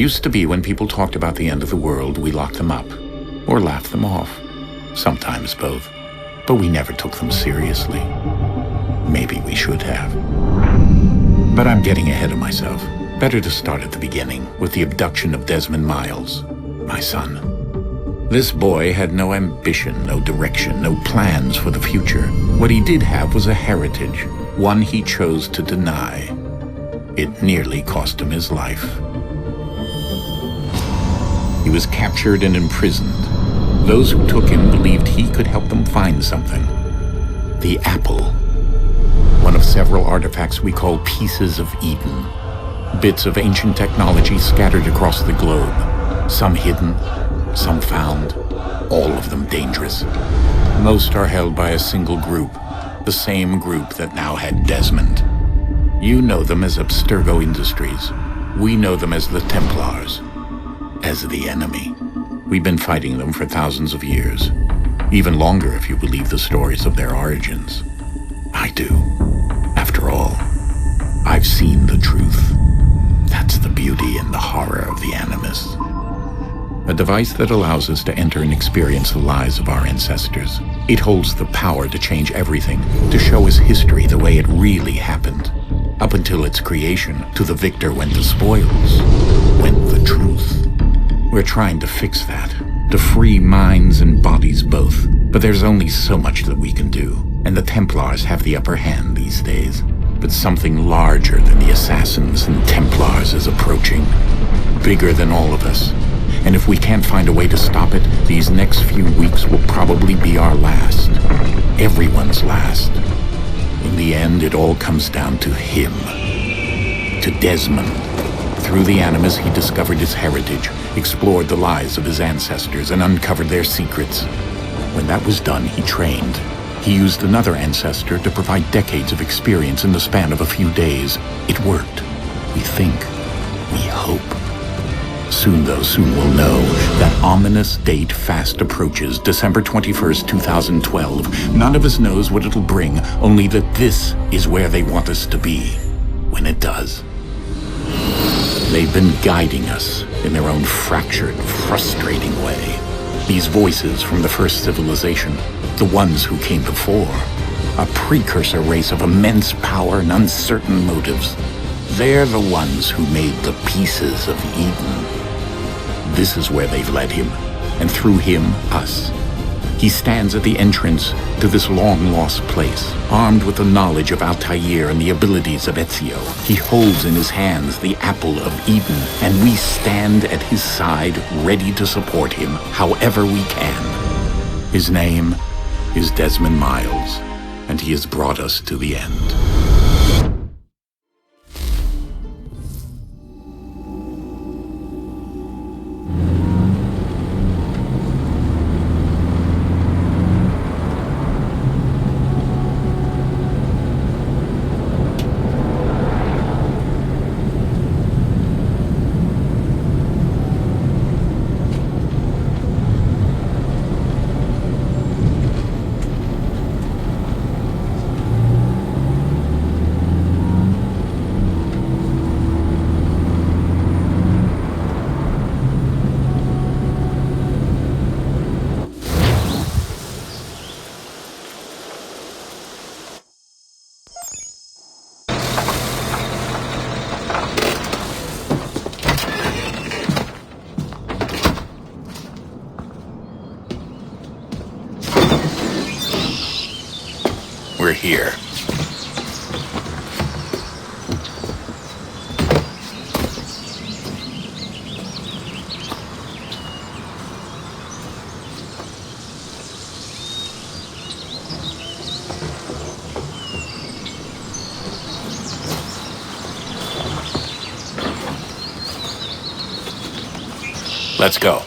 Used to be when people talked about the end of the world, we locked them up. Or laughed them off. Sometimes both. But we never took them seriously. Maybe we should have. But I'm getting ahead of myself. Better to start at the beginning, with the abduction of Desmond Miles, my son. This boy had no ambition, no direction, no plans for the future. What he did have was a heritage, one he chose to deny. It nearly cost him his life. He was captured and imprisoned. Those who took him believed he could help them find something. The apple. One of several artifacts we call pieces of Eden. Bits of ancient technology scattered across the globe. Some hidden, some found, all of them dangerous. Most are held by a single group, the same group that now had Desmond. You know them as Abstergo Industries. We know them as the Templars, as the enemy. We've been fighting them for thousands of years, even longer if you believe the stories of their origins. I do. After all, I've seen the truth. That's the beauty and the horror of the Animus. A device that allows us to enter and experience the lives of our ancestors. It holds the power to change everything, to show us history the way it really happened. Up until its creation, to the victor went the spoils, went the truth. We're trying to fix that, to free minds and bodies both. But there's only so much that we can do, and the Templars have the upper hand these days. But something larger than the Assassins and Templars is approaching, bigger than all of us. And if we can't find a way to stop it, these next few weeks will probably be our last. Everyone's last. In the end, it all comes down to him. To Desmond. Through the Animus, he discovered his heritage, explored the lives of his ancestors, and uncovered their secrets. When that was done, he trained. He used another ancestor to provide decades of experience in the span of a few days. It worked. We think. We hope. Soon we'll know. That ominous date fast approaches, December 21st, 2012. None of us knows what it'll bring, only that this is where they want us to be, when it does. They've been guiding us in their own fractured, frustrating way. These voices from the first civilization, the ones who came before, a precursor race of immense power and uncertain motives. They're the ones who made the pieces of Eden. This is where they've led him, and through him, us. He stands at the entrance to this long-lost place, armed with the knowledge of Altair and the abilities of Ezio. He holds in his hands the apple of Eden, and we stand at his side, ready to support him however we can. His name is Desmond Miles, and he has brought us to the end. We're here. Let's go.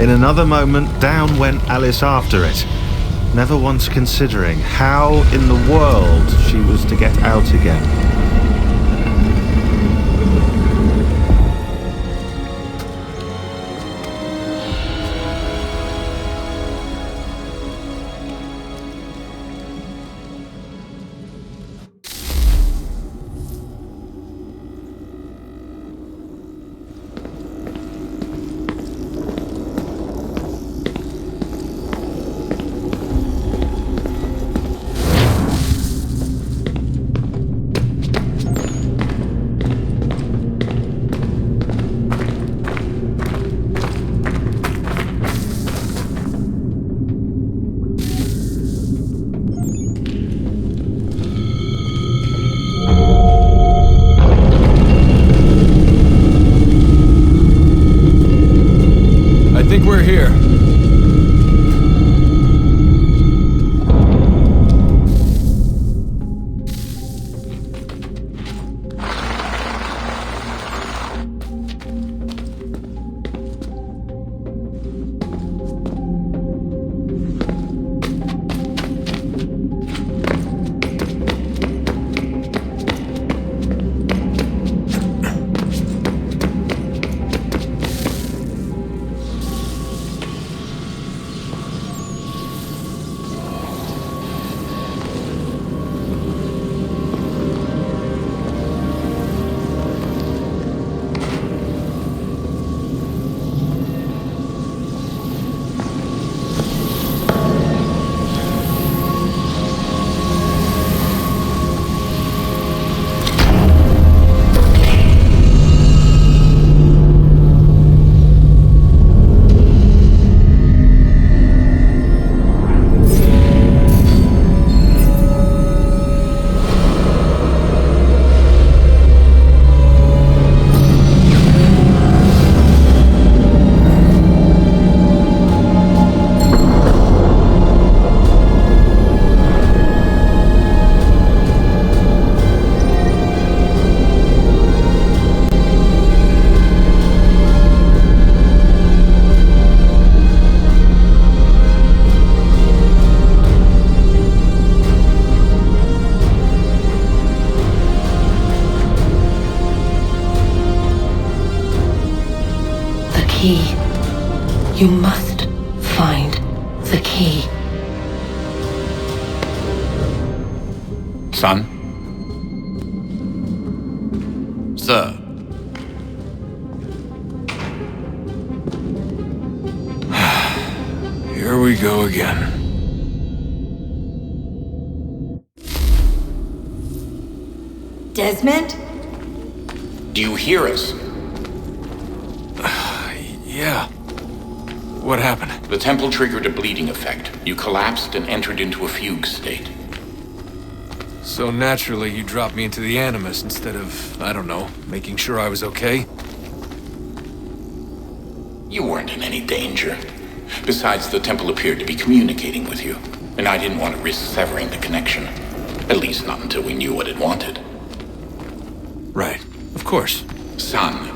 In another moment, down went Alice after it, never once considering how in the world she was to get out again. I think we're here. Key. You must find the key. Son? Sir. Here we go again. Desmond? Do you hear us? Yeah. What happened? The temple triggered a bleeding effect. You collapsed and entered into a fugue state. So naturally, you dropped me into the Animus instead of, I don't know, making sure I was okay? You weren't in any danger. Besides, the temple appeared to be communicating with you, and I didn't want to risk severing the connection. At least not until we knew what it wanted. Right. Of course. Son,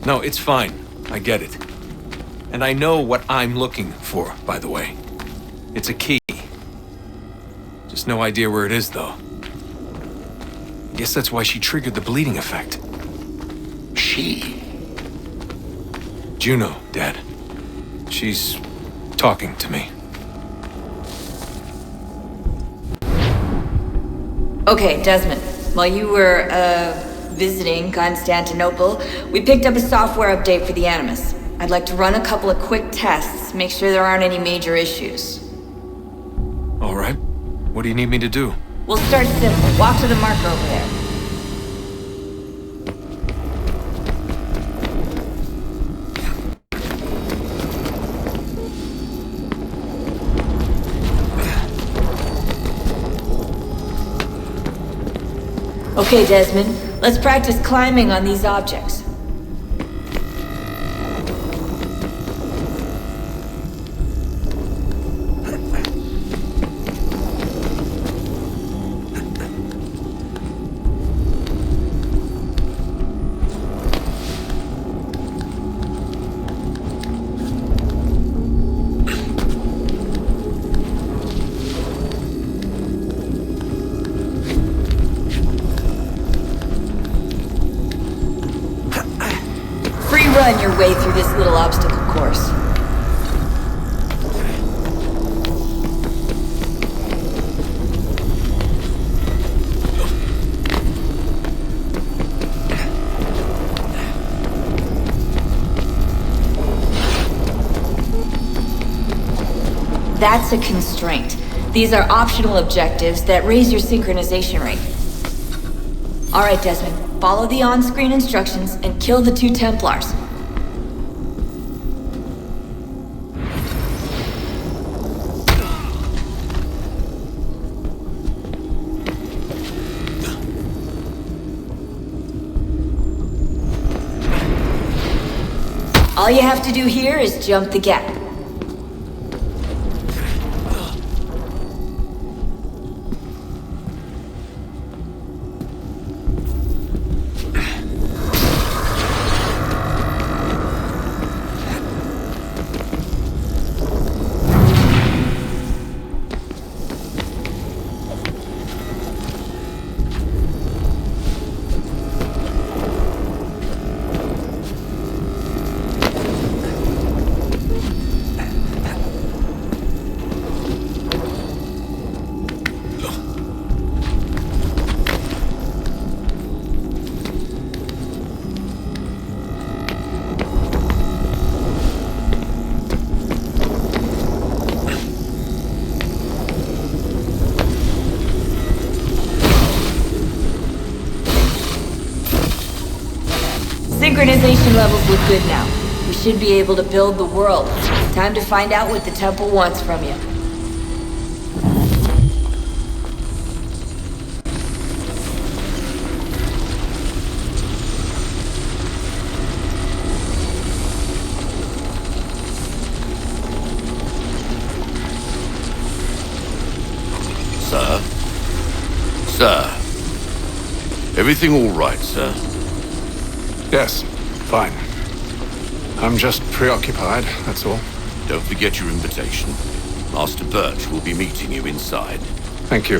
No, it's fine. I get it. And I know what I'm looking for, by the way. It's a key. Just no idea where it is, though. Guess that's why she triggered the bleeding effect. She? Juno, Dad. She's talking to me. Okay, Desmond. While you were, visiting Constantinople, we picked up a software update for the Animus. I'd like to run a couple of quick tests, make sure there aren't any major issues. All right. What do you need me to do? We'll start simple. Walk to the marker over there. Okay, Desmond. Let's practice climbing on these objects. run your way through this little obstacle course. That's a constraint. These are optional objectives that raise your synchronization rate. Alright, Desmond. Follow the on-screen instructions and kill the 2 Templars. All you have to do here is jump the gap. Synchronization levels look good now. We should be able to build the world. Time to find out what the temple wants from you. Sir? Sir? Everything all right, sir? Yes, fine. I'm just preoccupied, that's all. Don't forget your invitation. Master Birch will be meeting you inside. Thank you.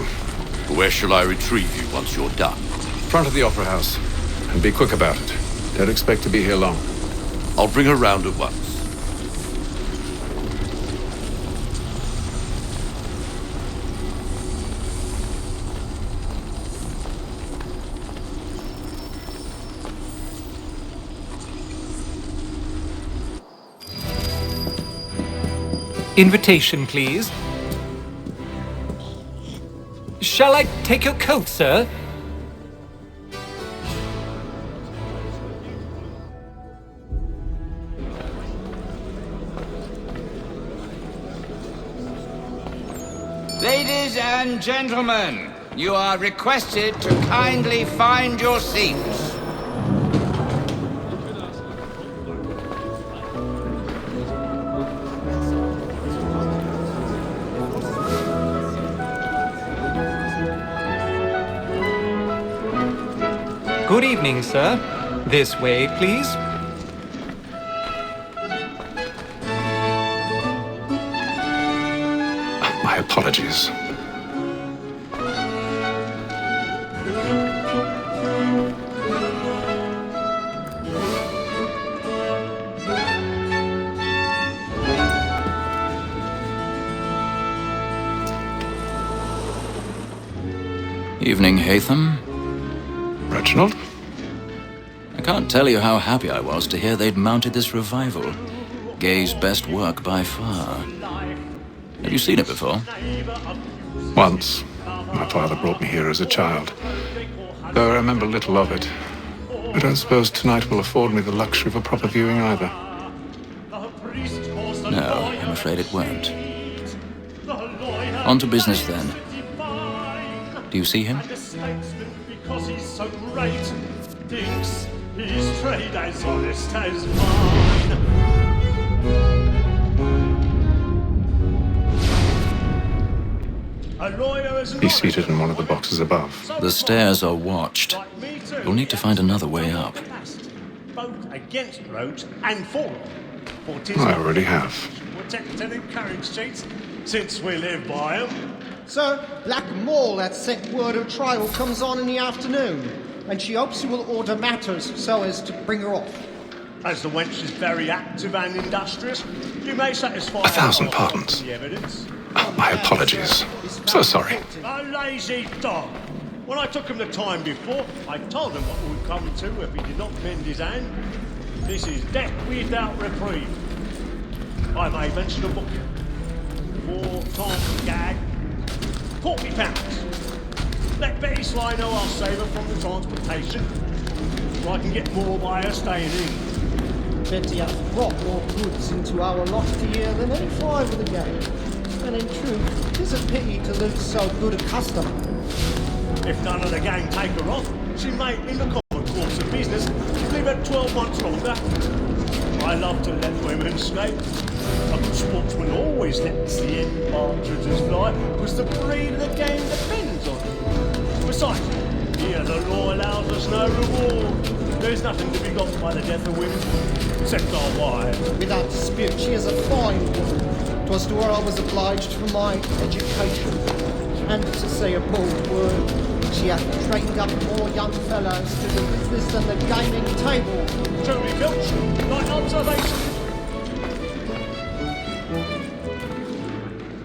Where shall I retrieve you once you're done? Front of the Opera House. And be quick about it. Don't expect to be here long. I'll bring her round at once. Invitation, please. Shall I take your coat, sir? Ladies and gentlemen, you are requested to kindly find your seats. Good evening, sir. This way, please. My apologies. Evening, Hatham. Reginald? I can't tell you how happy I was to hear they'd mounted this revival. Gay's best work by far. Have you seen it before? Once. My father brought me here as a child. Though I remember little of it. I don't suppose tonight will afford me the luxury of a proper viewing either. No, I'm afraid it won't. On to business then. Do you see him? Because he's so great, thinks his trade as honest as mine. A lawyer as He's seated in one of the boxes above. The stairs are watched. You'll need to find another way up. both against roads and for them. I already have. Protect and encourage streets, since we live by them. Sir, Black Mall that sent word of trial comes on in the afternoon, and she hopes you will order matters so as to bring her off. As the wench is very active and industrious, you may satisfy... 1,000 pardons. The evidence. Oh, my apologies. So sorry. A lazy dog. When I took him the time before, I told him what would come to if he did not mend his hand. This is death without reprieve. I may venture to book you. 4 times the gag, £40. Let Betty Sly know I'll save her from the transportation, so I can get more by her staying in. Betty has brought more goods into our loft here than any 5 of the gang. And in truth, 'tis a pity to lose so good a customer. If none of the gang take her off, she may, in the common course of business, live at 12 months longer. I love to let women escape. A good sportsman always lets the end partridges fly, because the breed of the game depends on it. Besides, here the law allows us no reward. There's nothing to be got by the death of women, except our wives. Without dispute, she is a fine woman. 'Twas to her I was obliged for my education. And to say a bold word, she hath trained up more young fellows to do business than the gaming table. Truly, Filch, like observation.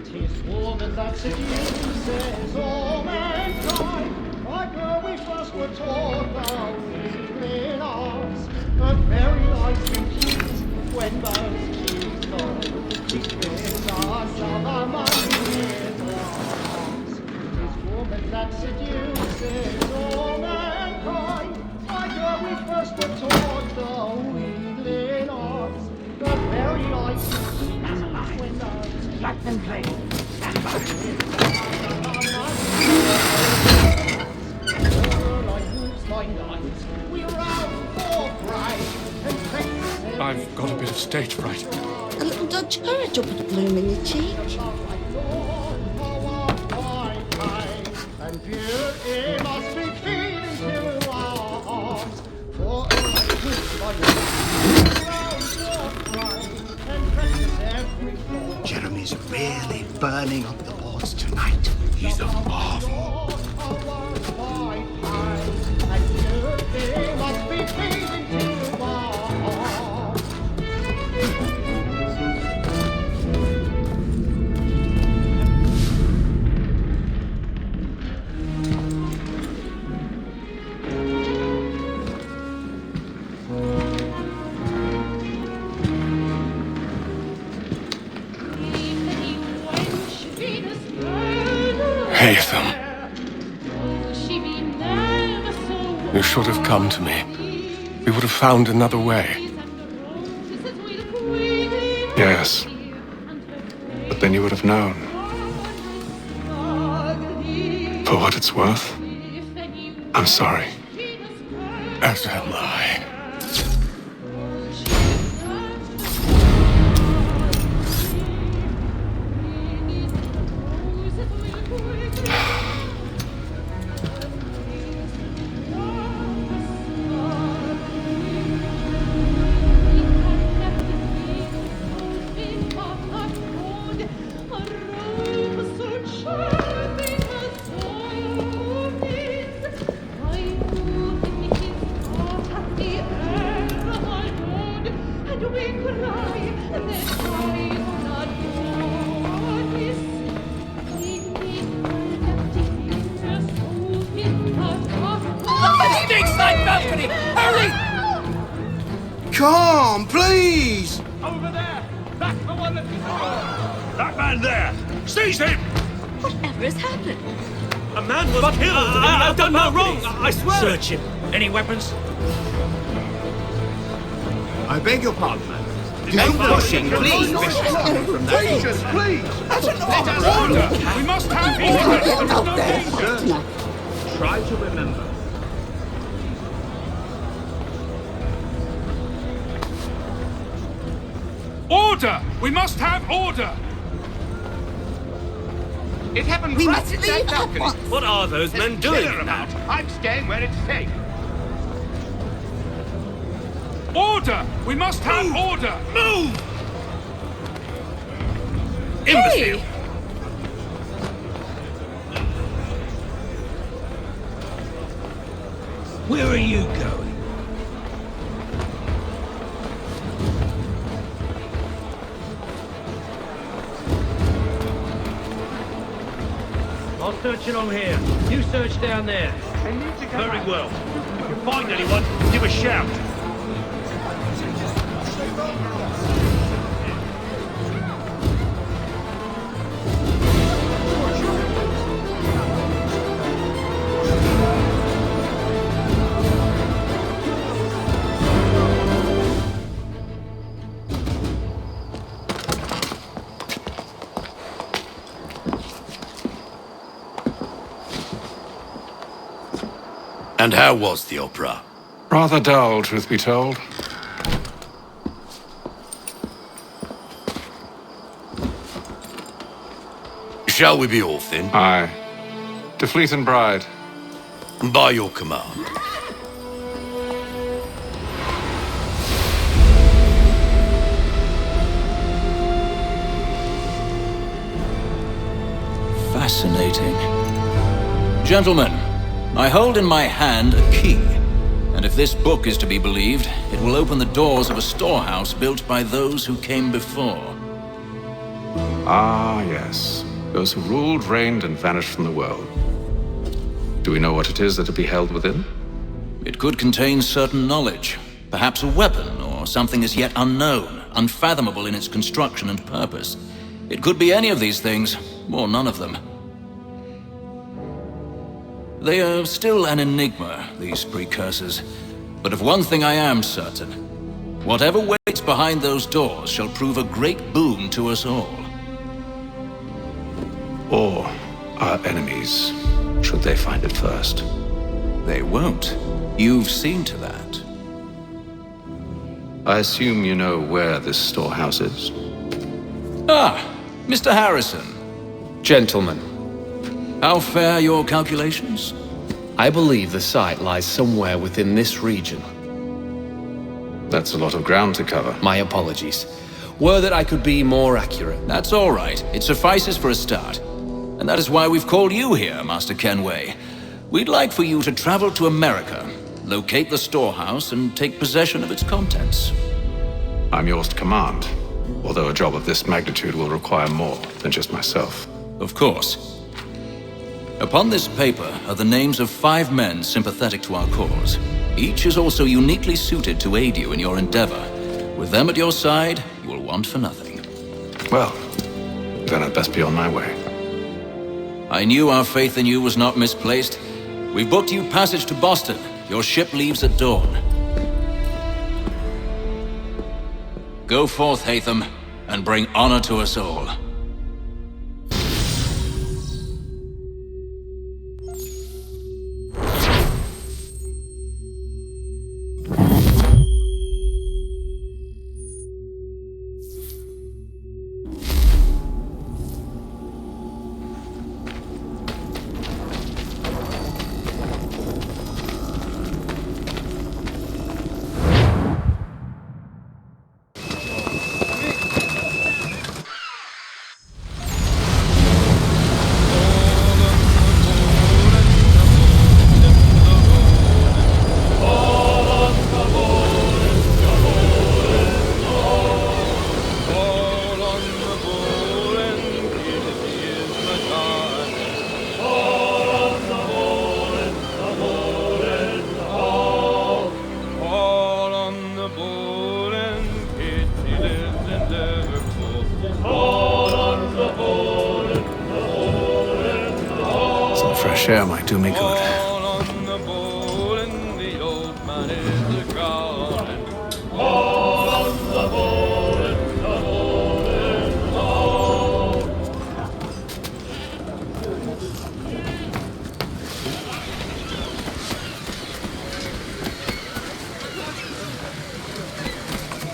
'Tis woman that seduces all mankind. Like her we first were taught our weakling arms. A very life in keys when those keys go. She gives us our money in arms. 'Tis woman that seduces all mankind. Like her we first were taught our weakling arms. The very life in keys when those let them play. I've got a bit of stage fright. A little Dutch courage will put a bloom in your cheek. And beauty must be feeding to our hearts. For Jeremy's really burning up the boards tonight. He's a marvel. And beauty must be feeding to our hearts. Haytham. You should have come to me. We would have found another way. Yes. But then you would have known. For what it's worth, I'm sorry. As am I. Come, please! Over there! That's the one that's... That man there! Seize him! Whatever has happened? A man was killed! I've done no wrong! I swear! Search him. Any weapons? I beg your pardon, man. No pushing, please, Please, please! Let us order! We must have order! There is no danger! Try to remember. Order! We must have order! It happened We right must at leave that at balcony. once. What are those men doing in that? I'm staying where it's safe. Order! We must have order! Move! Hey! Imbecile! Where are you going? searching on here. You search down there. Very well. If you find anyone, give a shout. And how was the opera? Rather dull, truth be told. Shall we be off then? Aye. To Fleet and Bride. By your command. Fascinating. Gentlemen, I hold in my hand a key, and if this book is to be believed, it will open the doors of a storehouse built by those who came before. Ah, yes. Those who ruled, reigned, and vanished from the world. Do we know what it is that will be held within? It could contain certain knowledge, perhaps a weapon, or something as yet unknown, unfathomable in its construction and purpose. It could be any of these things, or none of them. They are still an enigma, these precursors. But of one thing I am certain. Whatever waits behind those doors shall prove a great boon to us all. Or our enemies, should they find it first. They won't. You've seen to that. I assume you know where this storehouse is? Ah, Mr. Harrison. Gentlemen. How fare your calculations? I believe the site lies somewhere within this region. That's a lot of ground to cover. My apologies. Were that I could be more accurate. That's all right. It suffices for a start. And that is why we've called you here, Master Kenway. We'd like for you to travel to America, locate the storehouse, and take possession of its contents. I'm yours to command, although a job of this magnitude will require more than just myself. Of course. Upon this paper are the names of 5 men sympathetic to our cause. Each is also uniquely suited to aid you in your endeavor. With them at your side, you will want for nothing. Well, then I'd best be on my way. I knew our faith in you was not misplaced. We've booked you passage to Boston. Your ship leaves at dawn. Go forth, Hatham, and bring honor to us all. Fresh air might do me good.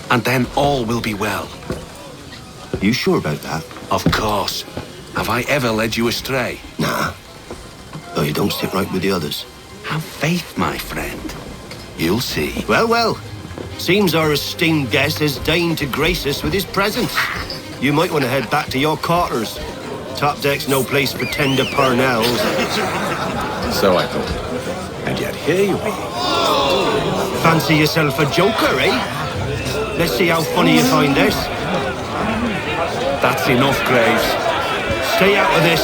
And then all will be well. You sure about that? Of course. Have I ever led you astray? Nah. Though you don't sit right with the others. Have faith, my friend. You'll see. Well, well. Seems our esteemed guest has deigned to grace us with his presence. You might want to head back to your quarters. Top deck's no place for tender parnells. So I thought. And yet here you are. Fancy yourself a joker, eh? Let's see how funny you find this. That's enough, Graves. Stay out of this.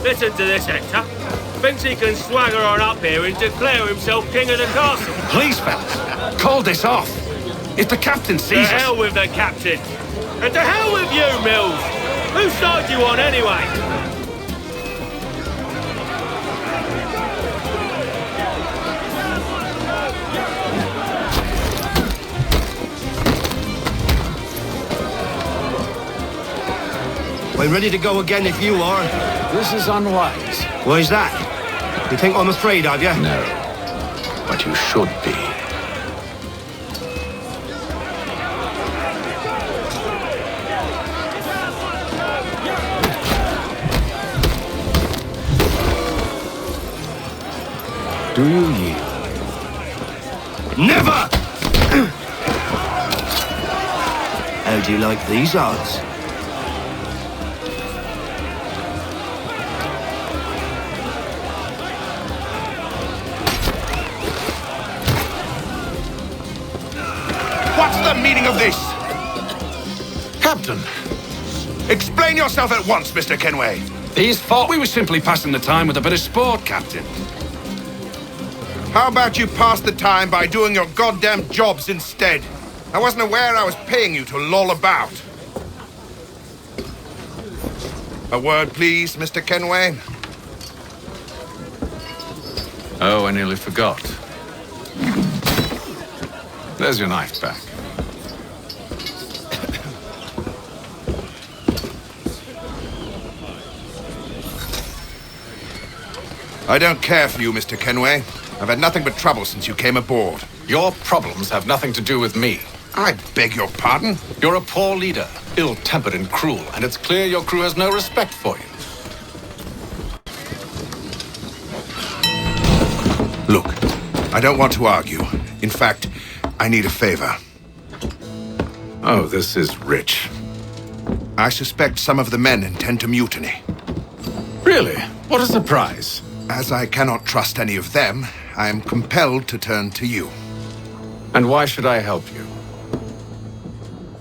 Listen to this, Hector. Thinks he can swagger on up here and declare himself king of the castle. Please, fellas, call this off. If the captain To sees us... hell with the captain. And to hell with you, Mills. Whose side you on, anyway? I'm ready to go again if you are. This is unwise. Why's that? You think I'm afraid of you? No, but you should be. Do you yield? Never! How do you like these odds? What's the meaning of this? Captain, explain yourself at once, Mr. Kenway. These thought we were simply passing the time with a bit of sport, Captain. How about you pass the time by doing your goddamn jobs instead? I wasn't aware I was paying you to loll about. A word, please, Mr. Kenway. Oh, I nearly forgot. There's your knife back. I don't care for you, Mr. Kenway. I've had nothing but trouble since you came aboard. Your problems have nothing to do with me. I beg your pardon? You're a poor leader, ill-tempered and cruel, and it's clear your crew has no respect for you. Look, I don't want to argue. In fact, I need a favor. Oh, this is rich. I suspect some of the men intend to mutiny. Really? What a surprise. As I cannot trust any of them, I am compelled to turn to you. And why should I help you?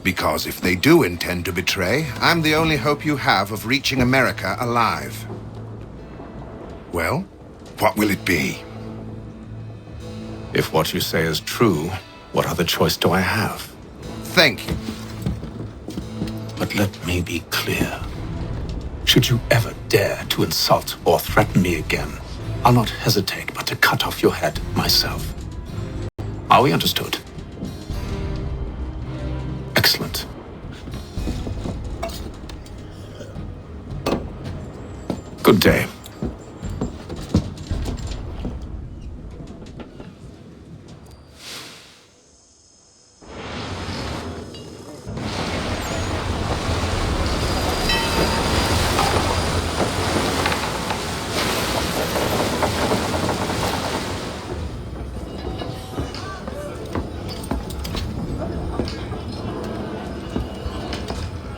Because if they do intend to betray, I'm the only hope you have of reaching America alive. Well, what will it be? If what you say is true, what other choice do I have? Thank you. But let me be clear. Should you ever dare to insult or threaten me again, I'll not hesitate but to cut off your head myself. Are we understood? Excellent. Good day.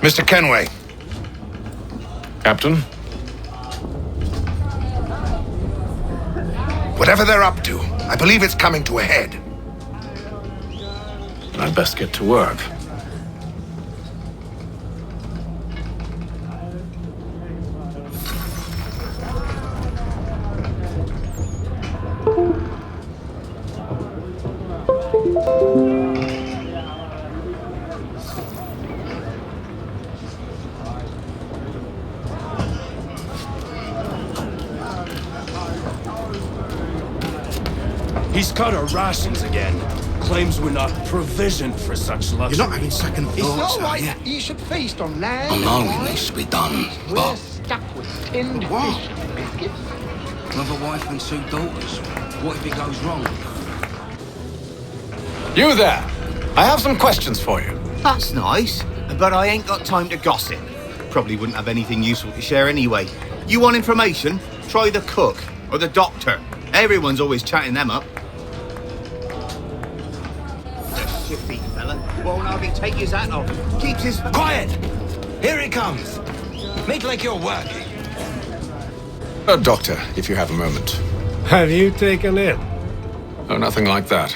Mr. Kenway. Captain? Whatever they're up to, I believe it's coming to a head. I'd best get to work. He's cut our rations again. Claims we're not provisioned for such luxury. You're not having second It's thoughts, all are right. you? You should feast on land. I know it needs to be done, We're but... stuck with tinned What? fish and biscuits. Love a wife and 2 daughters. What if it goes wrong? You there! I have some questions for you. That's nice, but I ain't got time to gossip. Probably wouldn't have anything useful to share anyway. You want information? Try the cook or the doctor. Everyone's always chatting them up. The shifty fella won't hardly take his hat off. Keeps his... Quiet! Here he comes. Make like you're working. Doctor, if you have a moment. Have you taken it? Oh, nothing like that.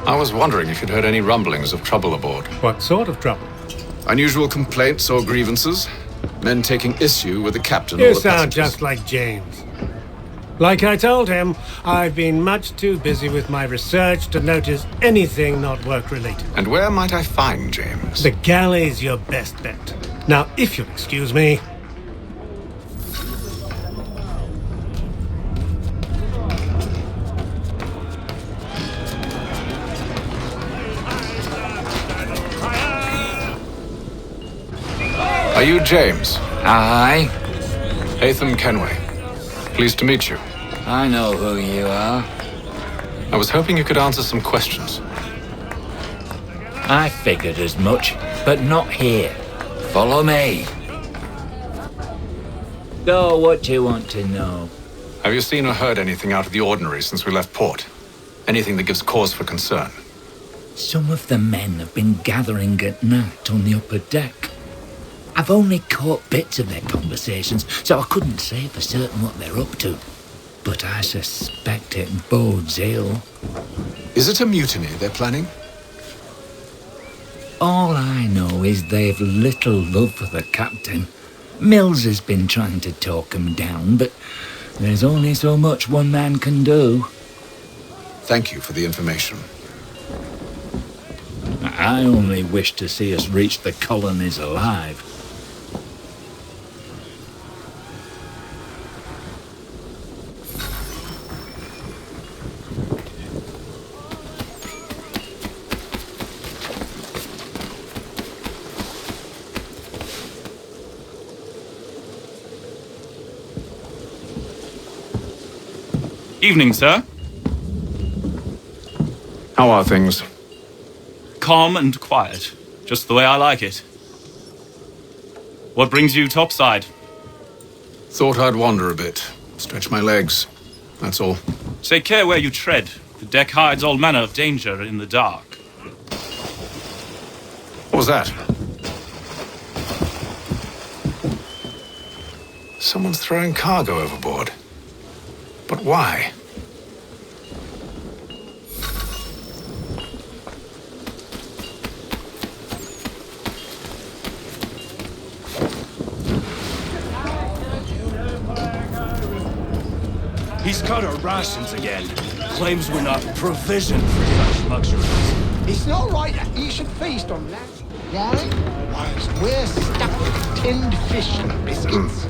I was wondering if you'd heard any rumblings of trouble aboard. What sort of trouble? Unusual complaints or grievances? Men taking issue with the captain You or the sound passengers. just like James. Like I told him, I've been much too busy with my research to notice anything not work-related. And where might I find James? The galley's your best bet. Now, if you'll excuse me... Are you James? Aye. Hatham Kenway. Pleased to meet you. I know who you are. I was hoping you could answer some questions. I figured as much, but not here. Follow me. So, what do you want to know? Have you seen or heard anything out of the ordinary since we left port? Anything that gives cause for concern? Some of the men have been gathering at night on the upper deck. I've only caught bits of their conversations, so I couldn't say for certain what they're up to. But I suspect it bodes ill. Is it a mutiny they're planning? All I know is they've little love for the captain. Mills has been trying to talk him down, but there's only so much one man can do. Thank you for the information. I only wish to see us reach the colonies alive. Evening, sir. How are things? Calm and quiet. Just the way I like it. What brings you topside? Thought I'd wander a bit. Stretch my legs. That's all. Take care where you tread. The deck hides all manner of danger in the dark. What was that? Someone's throwing cargo overboard. But why? He's cut our rations again. Claims we're not provisioned for such luxuries. It's not right that you should feast on that. Why? Whilst we're stuck with tinned fish and biscuits.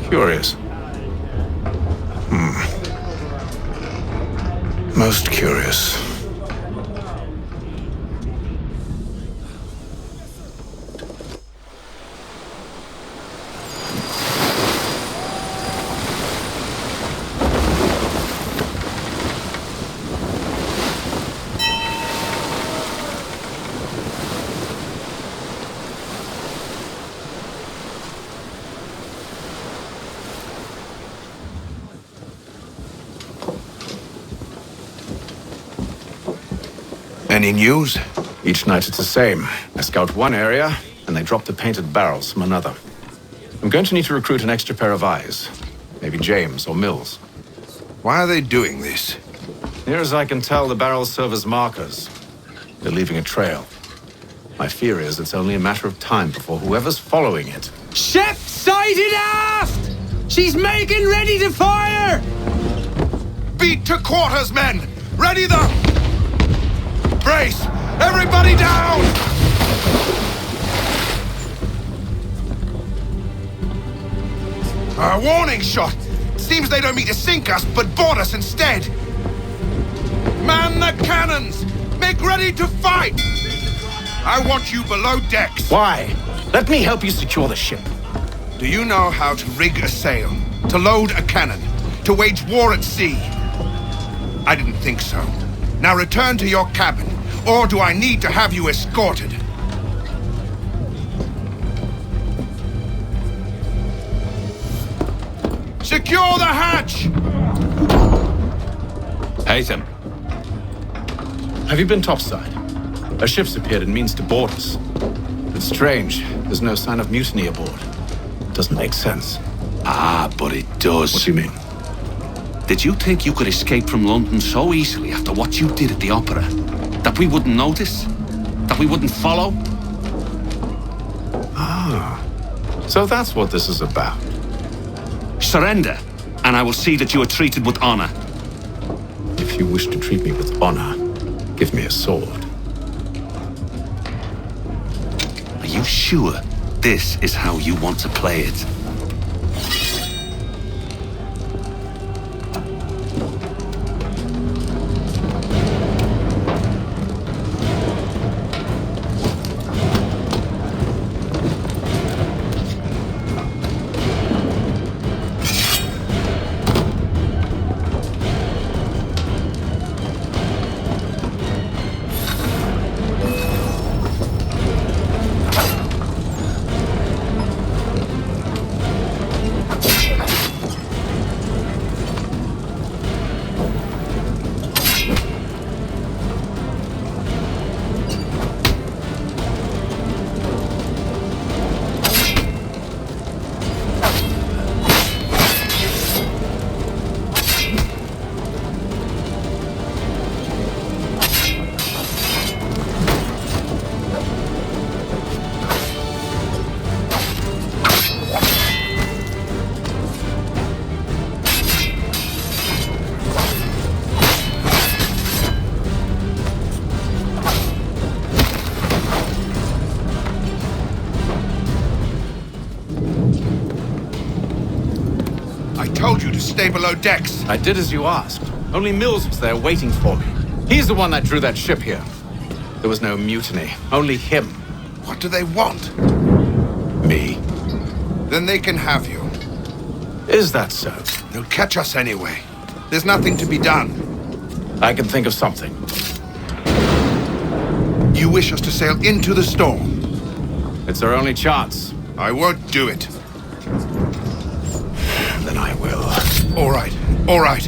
Curious. Most curious. Any news? Each night it's the same. I scout one area, and they drop the painted barrels from another. I'm going to need to recruit an extra pair of eyes. Maybe James or Mills. Why are they doing this? Near as I can tell, the barrels serve as markers. They're leaving a trail. My fear is it's only a matter of time before whoever's following it... Ship sighted aft! She's making ready to fire! Beat to quarters, men! Ready the... Brace! Everybody down! A warning shot! Seems they don't mean to sink us, but board us instead! Man the cannons! Make ready to fight! I want you below decks! Why? Let me help you secure the ship. Do you know how to rig a sail? To load a cannon? To wage war at sea? I didn't think so. Now return to your cabin, or do I need to have you escorted? Secure the hatch! Hatham. Have you been topside? A ship's appeared and means to board us. It's strange. There's no sign of mutiny aboard. Doesn't make sense. Ah, but it does. What do you mean? Did you think you could escape from London so easily after what you did at the opera? That we wouldn't notice? That we wouldn't follow? Ah, so that's what this is about. Surrender, and I will see that you are treated with honor. If you wish to treat me with honor, give me a sword. Are you sure this is how you want to play it? Told you to stay below decks. I did as you asked. Only Mills was there waiting for me. He's the one that drew that ship here. There was no mutiny, only him. What do they want? Me. Then they can have you. Is that so? They'll catch us anyway. There's nothing to be done. I can think of something. You wish us to sail into the storm? It's our only chance. I won't do it. Then I will. All right, all right.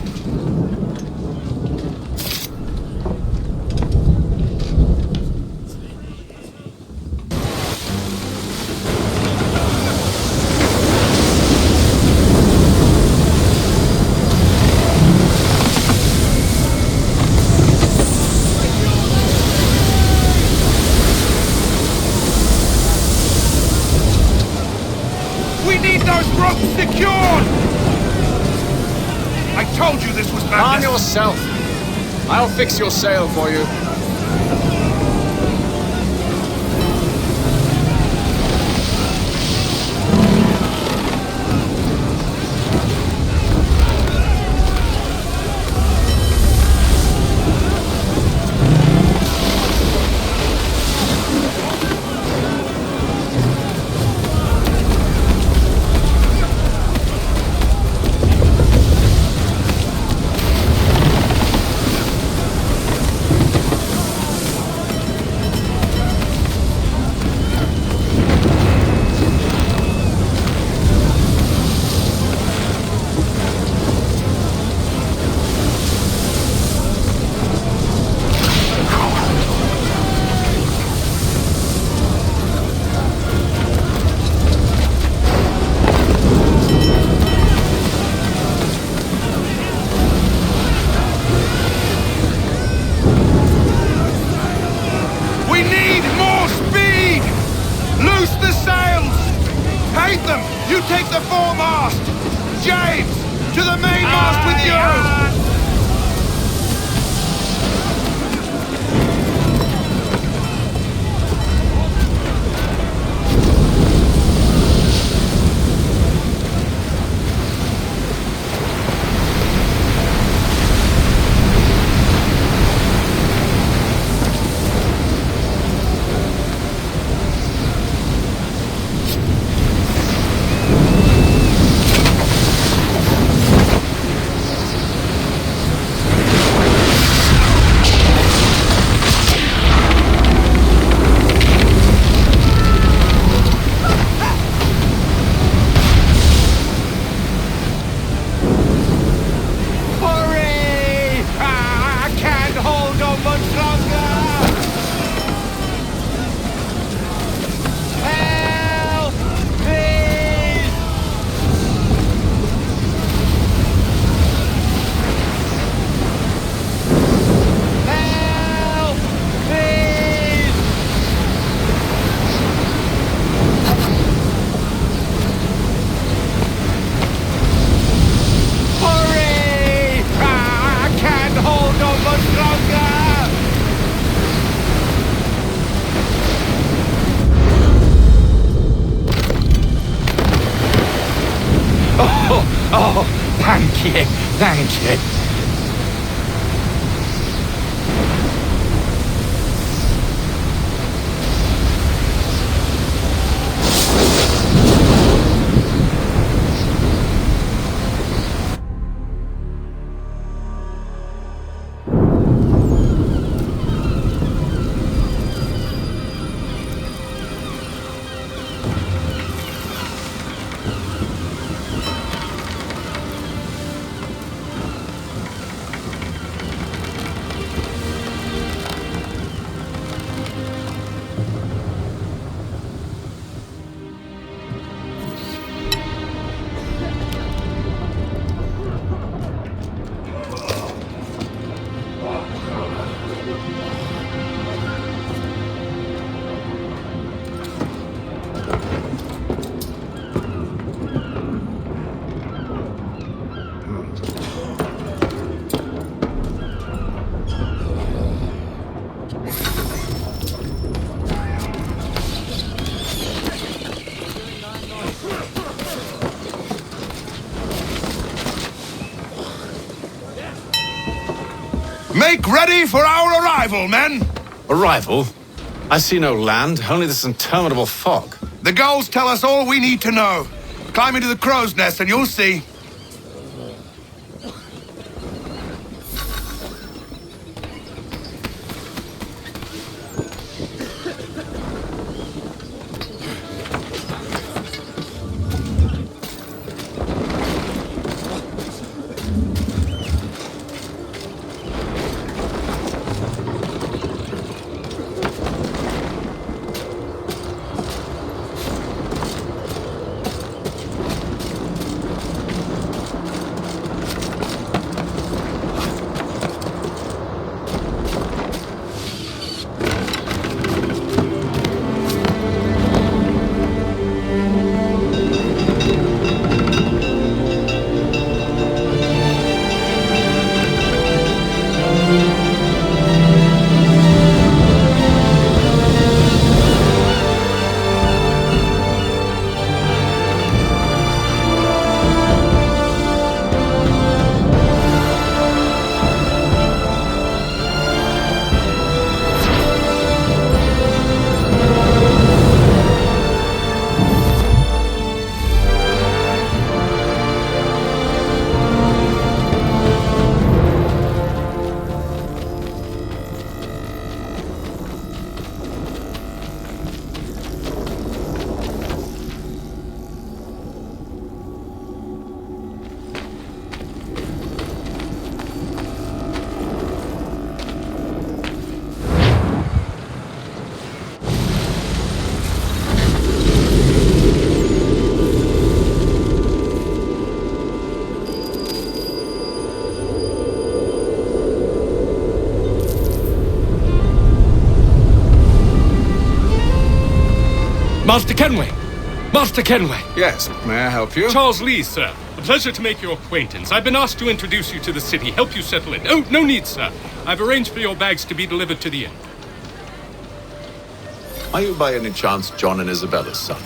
We need those ropes secured! I told you this was madness! Calm yourself. I'll fix your sail for you. You take the foremast! James, to the mainmast with you! Oh, thank you, thank you. Make ready for our arrival, men! Arrival? I see no land, only this interminable fog. The gulls tell us all we need to know. Climb into the crow's nest and you'll see. Master Kenway! Master Kenway! Yes, may I help you? Charles Lee, sir. A pleasure to make your acquaintance. I've been asked to introduce you to the city, help you settle in. Oh, no need, sir. I've arranged for your bags to be delivered to the inn. Are you by any chance John and Isabella's son?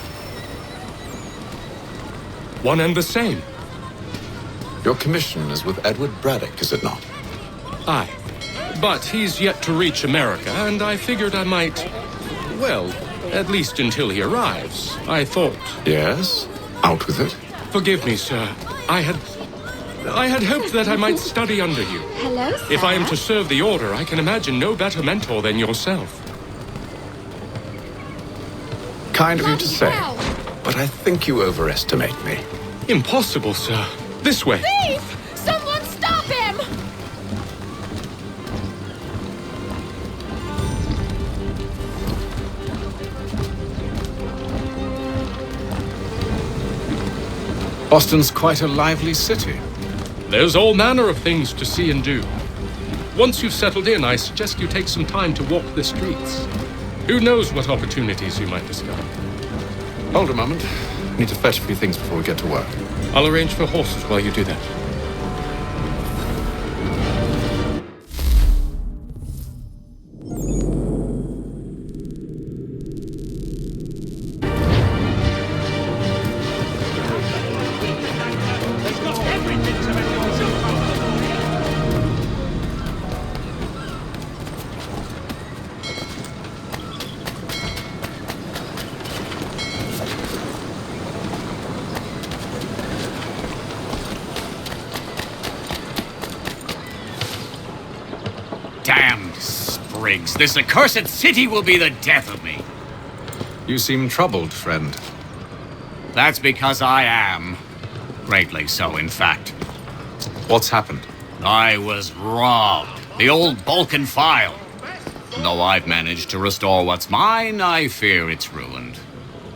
One and the same. Your commission is with Edward Braddock, is it not? Aye. But he's yet to reach America, and I figured I might... well, at least until he arrives. I thought... Yes? Out with it. Forgive me, sir. I had hoped that I might study under you. Hello, sir. If I am to serve the Order, I can imagine no better mentor than yourself. Kind of you to say, but I think you overestimate me. Impossible, sir. This way. Thief! Someone stop him! Boston's quite a lively city. There's all manner of things to see and do. Once you've settled in, I suggest you take some time to walk the streets. Who knows what opportunities you might discover. Hold a moment. I need to fetch a few things before we get to work. I'll arrange for horses while you do that. Briggs. This accursed city will be the death of me. You seem troubled, friend. That's because I am. Greatly so, in fact. What's happened? I was robbed. The old Balkan file. Though I've managed to restore what's mine, I fear it's ruined.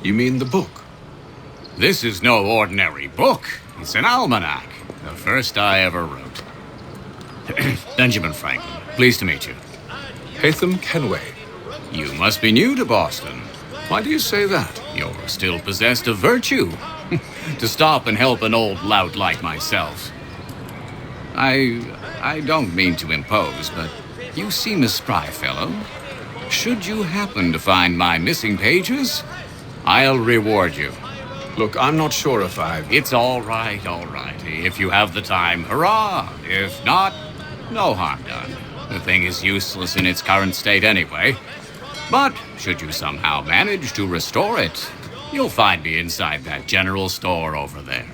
You mean the book? This is no ordinary book. It's an almanac. The first I ever wrote. Benjamin Franklin, pleased to meet you. Hatham Kenway. You must be new to Boston. Why do you say that? You're still possessed of virtue. To stop and help an old lout like myself. I don't mean to impose, but you seem a spry fellow. Should you happen to find my missing pages, I'll reward you. Look, I'm not sure if It's all right, all right. If you have the time, hurrah! If not, no harm done. The thing is useless in its current state anyway. But should you somehow manage to restore it, you'll find me inside that general store over there.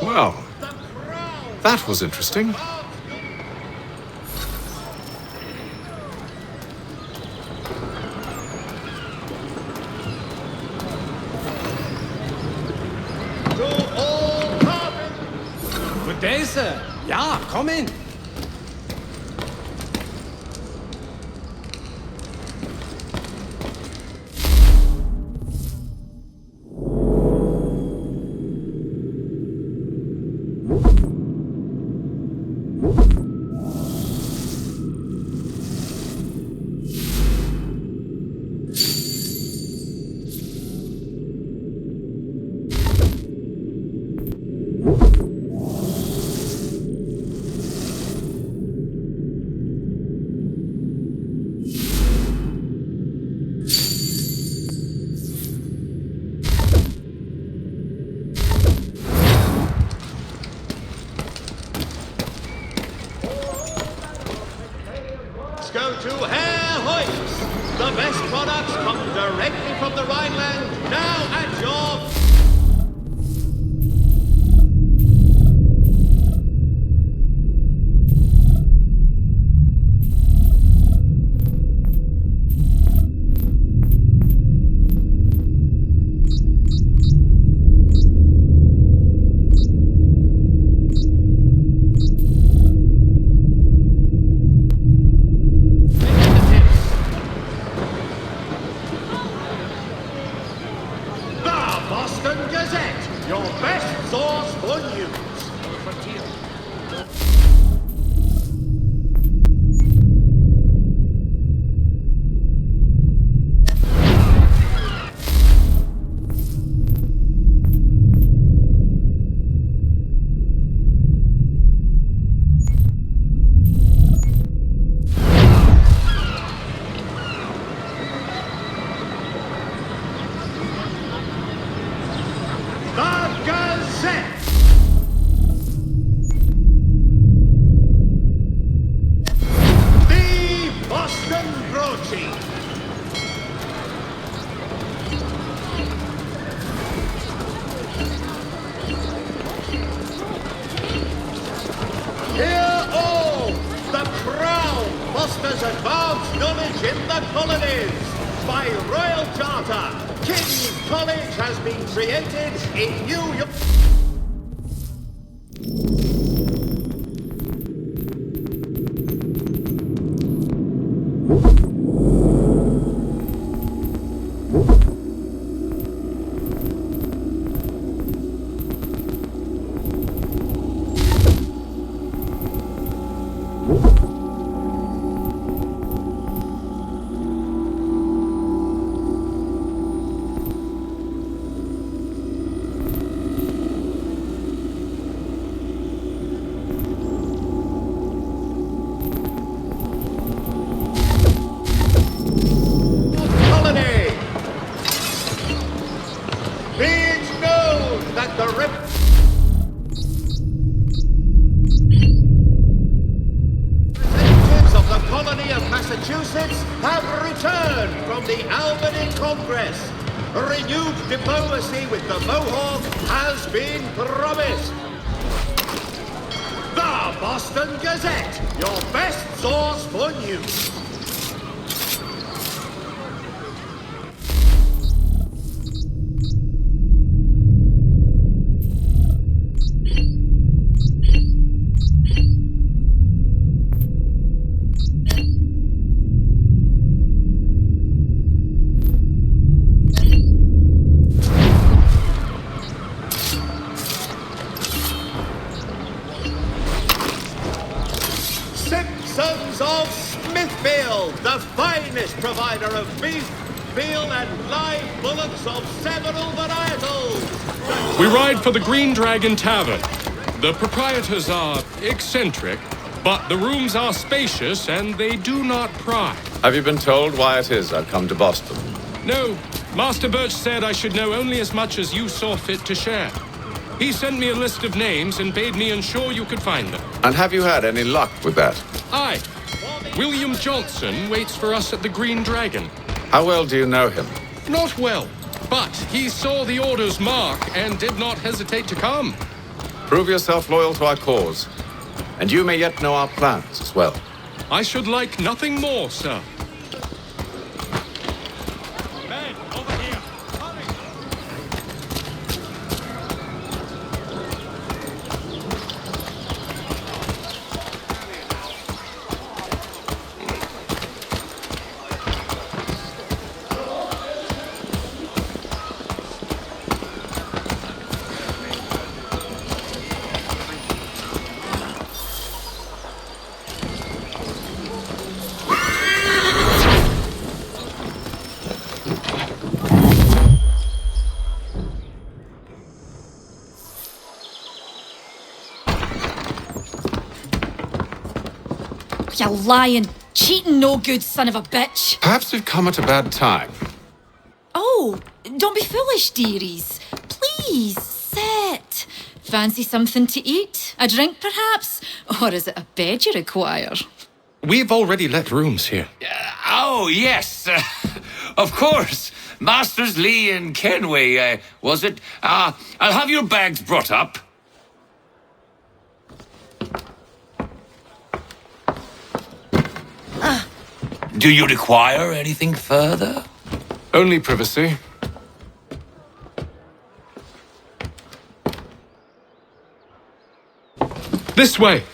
Well, that was interesting. Good day, sir. Ja, komm in. Go to Herr Hoyts. The best products come directly from the Rhineland, now at your... Your best source for news. Advanced knowledge in the colonies. By royal charter, King's College has been created in New York. Massachusetts have returned from the Albany Congress. Renewed diplomacy with the Mohawk has been promised. The Hurrah, Boston Gazette! Your best source for news. Simpsons of Smithfield, the finest provider of beef, veal and live bullocks of several varietals. We ride for the Green Dragon Tavern. The proprietors are eccentric, but the rooms are spacious and they do not pry. Have you been told why it is I've come to Boston? No, Master Birch said I should know only as much as you saw fit to share. He sent me a list of names and bade me ensure you could find them. And have you had any luck with that? Aye. William Johnson waits for us at the Green Dragon. How well do you know him? Not well, but he saw the order's mark and did not hesitate to come. Prove yourself loyal to our cause, and you may yet know our plans as well. I should like nothing more, sir. You lying, cheating, no good son of a bitch. Perhaps we've come at a bad time. Oh, don't be foolish, dearies. Please, sit. Fancy something to eat? A drink, perhaps? Or is it a bed you require? We've already let rooms here. Oh, yes. Of course. Masters Lee and Kenway, was it? I'll have your bags brought up. Do you require anything further? Only privacy. This way.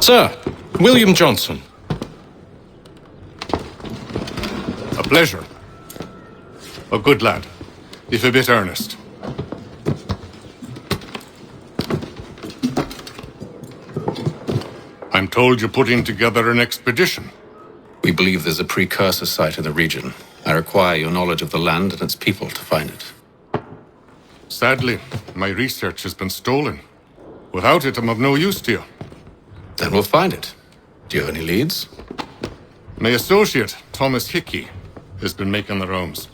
Sir, William Johnson. A pleasure. A good lad, if a bit earnest. I'm told you're putting together an expedition. We believe there's a precursor site in the region. I require your knowledge of the land and its people to find it. Sadly, my research has been stolen. Without it, I'm of no use to you. Then we'll find it. Do you have any leads? My associate, Thomas Hickey, has been making the rounds.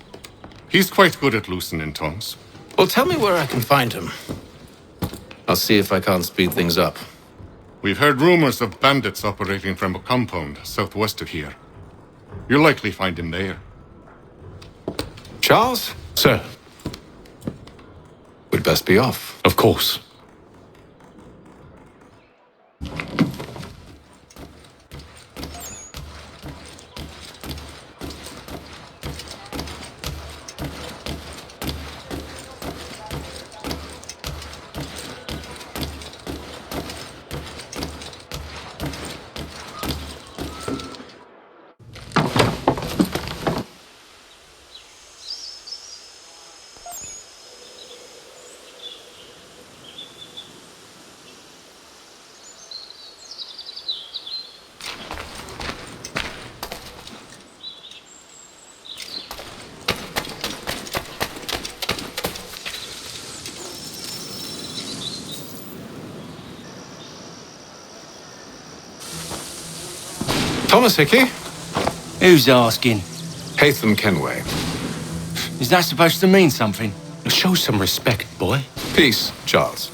He's quite good at loosening tongues. Well, tell me where I can find him. I'll see if I can't speed things up. We've heard rumors of bandits operating from a compound southwest of here. You'll likely find him there. Charles? Sir. We'd best be off. Of course. Thomas Hickey? Who's asking? Haytham Kenway. Is that supposed to mean something? Show some respect, boy. Peace, Charles.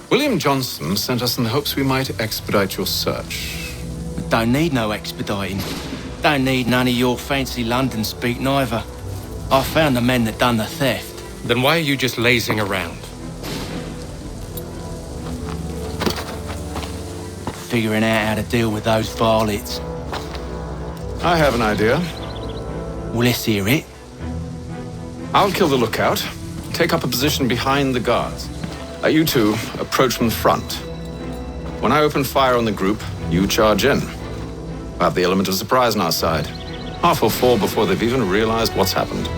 William Johnson sent us in the hopes we might expedite your search. Don't need no expediting. Don't need none of your fancy London speak neither. I found the men that done the theft. Then why are you just lazing around? Figuring out how to deal with those varlets. I have an idea. Well, let's hear it. I'll kill the lookout, take up a position behind the guards. You two approach from the front. When I open fire on the group, you charge in. We'll have the element of surprise on our side. Half will fall before they've even realized what's happened.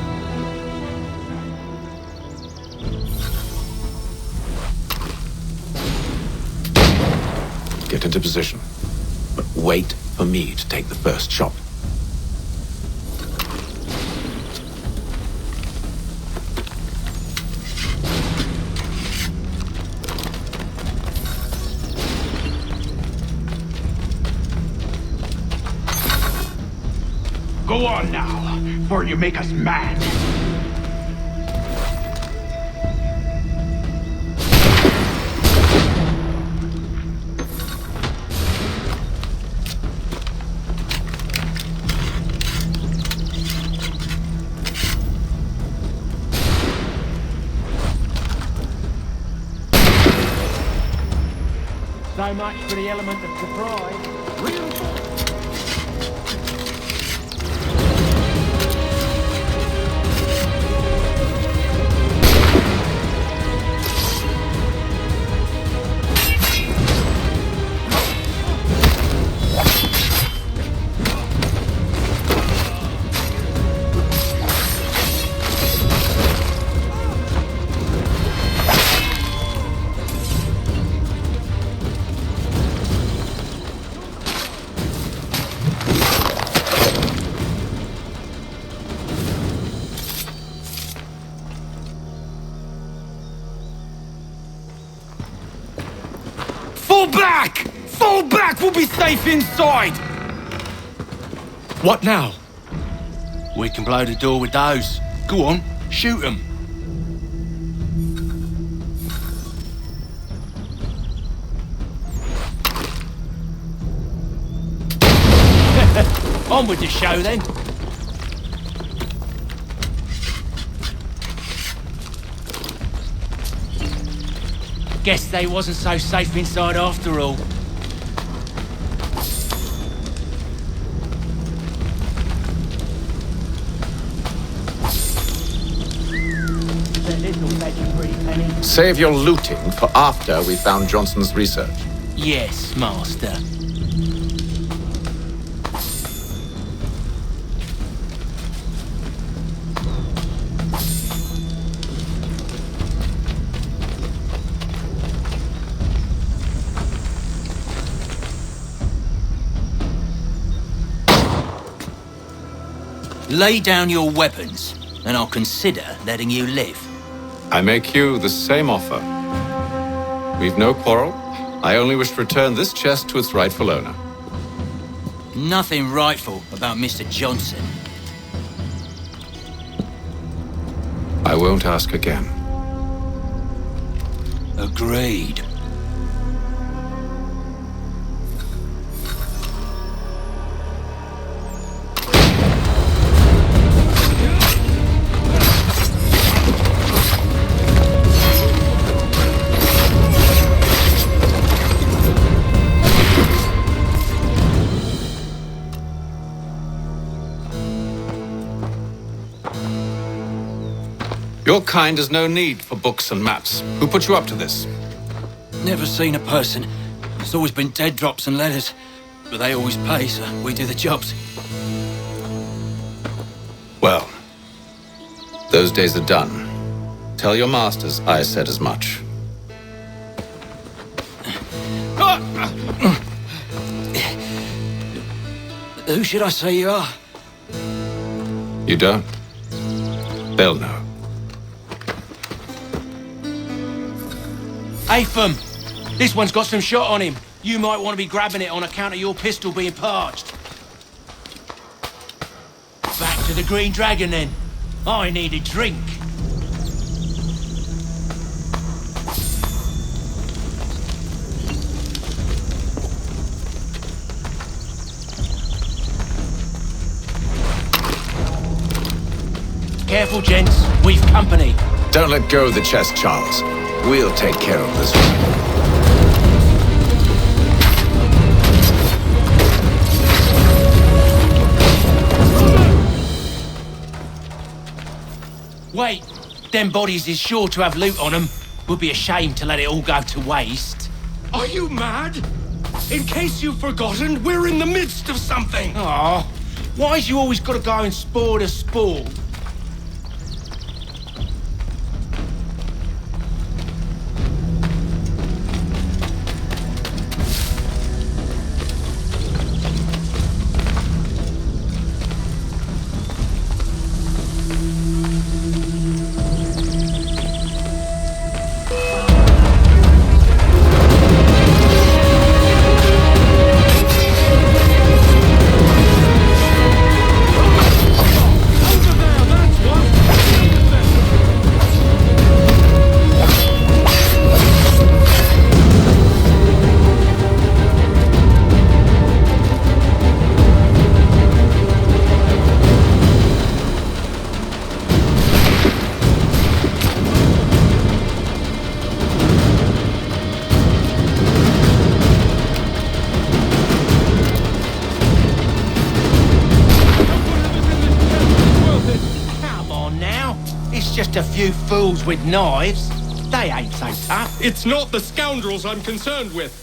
Get into position, but wait for me to take the first shot. Go on now, for you make us mad. So much for the element of surprise. Fall back! Fall back! We'll be safe inside! What now? We can blow the door with those. Go on, shoot them. On with the show then. Guess they wasn't so safe inside after all. Save your looting for after we found Johnson's research. Yes, Master. Lay down your weapons, and I'll consider letting you live. I make you the same offer. We've no quarrel. I only wish to return this chest to its rightful owner. Nothing rightful about Mr. Johnson. I won't ask again. Agreed. Your kind has no need for books and maps. Who put you up to this? Never seen a person. It's always been dead drops and letters. But they always pay, so we do the jobs. Well, those days are done. Tell your masters I said as much. Who should I say you are? You don't? They'll know. Apham! This one's got some shot on him. You might want to be grabbing it on account of your pistol being parched. Back to the Green Dragon, then. I need a drink. Careful, gents. We've company. Don't let go of the chest, Charles. We'll take care of this one. Wait, them bodies is sure to have loot on them. Would be a shame to let it all go to waste. Are you mad? In case you've forgotten, we're in the midst of something. Aw, why's you always gotta go and spoil the sport? Just a few fools with knives. They ain't so tough. It's not the scoundrels I'm concerned with.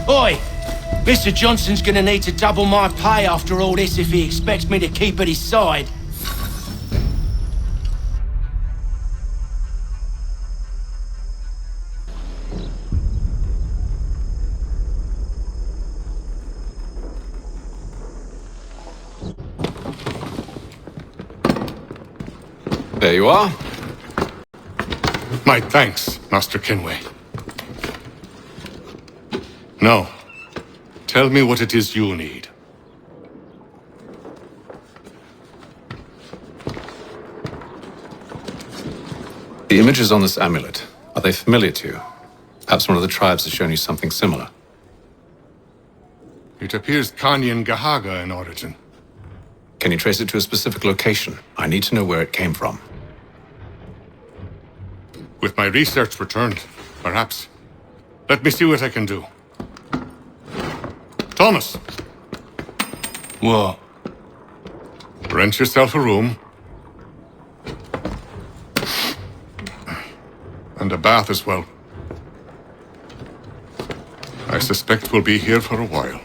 Oi! Mr. Johnson's gonna need to double my pay after all this if he expects me to keep at his side. There you are. My thanks, Master Kenway. Now, tell me what it is you need. The images on this amulet, are they familiar to you? Perhaps one of the tribes has shown you something similar. It appears Kanyan Gahaga in origin. Can you trace it to a specific location? I need to know where it came from. With my research returned, perhaps. Let me see what I can do. Thomas! What? Rent yourself a room. And a bath as well. I suspect we'll be here for a while.